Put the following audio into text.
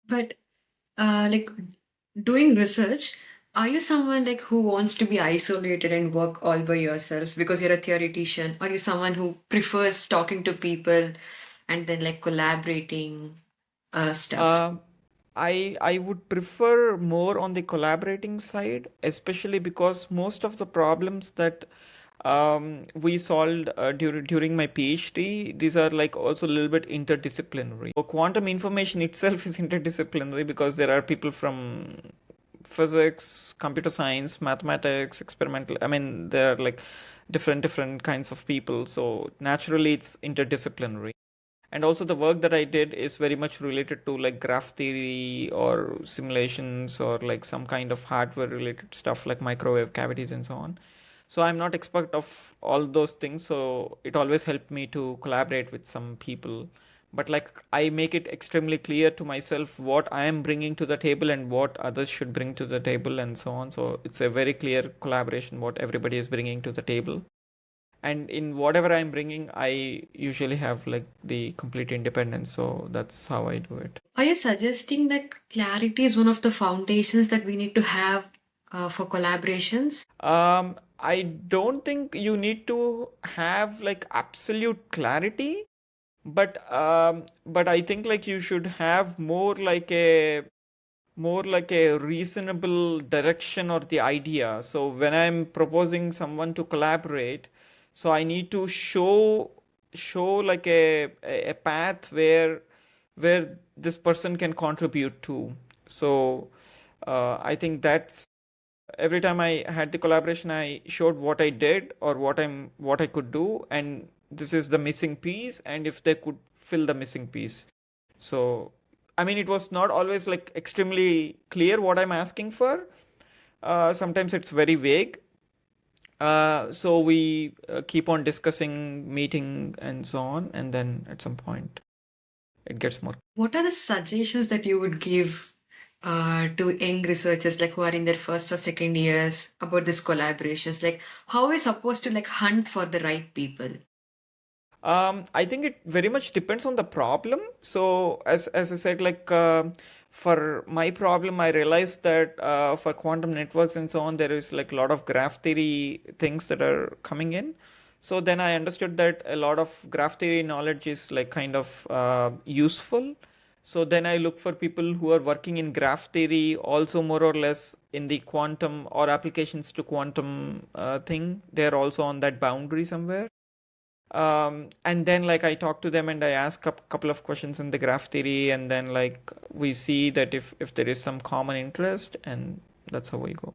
But like doing research, are you someone like who wants to be isolated and work all by yourself because you're a theoretician? Or are you someone who prefers talking to people and then like collaborating stuff? Um, I would prefer more on the collaborating side, especially because most of the problems that we solved during my PhD, these are like also a little bit interdisciplinary. So quantum information itself is interdisciplinary because there are people from physics, computer science, mathematics, experimental. I mean, there are like different kinds of people. So naturally, it's interdisciplinary. And also the work that I did is very much related to like graph theory or simulations or like some kind of hardware related stuff like microwave cavities and so on. So I'm not expert of all those things, so it always helped me to collaborate with some people. But like I make it extremely clear to myself what I am bringing to the table and what others should bring to the table and so on. So it's a very clear collaboration what everybody is bringing to the table. And in whatever I'm bringing, I usually have like the complete independence. So that's how I do it. Are you suggesting that clarity is one of the foundations that we need to have for collaborations? I don't think you need to have like absolute clarity, but I think like you should have more like a reasonable direction or the idea. So when I'm proposing someone to collaborate, so I need to show like a path where this person can contribute to. So I think that's every time I had the collaboration, I showed what I did or what I could do, and this is the missing piece, and if they could fill the missing piece. So I mean, it was not always like extremely clear what I'm asking for. Sometimes it's very vague. So we keep on discussing, meeting, and so on, and then at some point it gets more. What are the suggestions that you would give to young researchers like who are in their first or second years about these collaborations? Like how are we supposed to like hunt for the right people? I think it very much depends on the problem. So as I said, like for my problem, I realized that for quantum networks and so on, there is like a lot of graph theory things that are coming in. So then I understood that a lot of graph theory knowledge is like kind of useful. So then I look for people who are working in graph theory, also more or less in the quantum or applications to quantum thing. They're also on that boundary somewhere. And then like I talk to them and I ask a couple of questions in the graph theory, and then like we see that if there is some common interest, and that's how we go.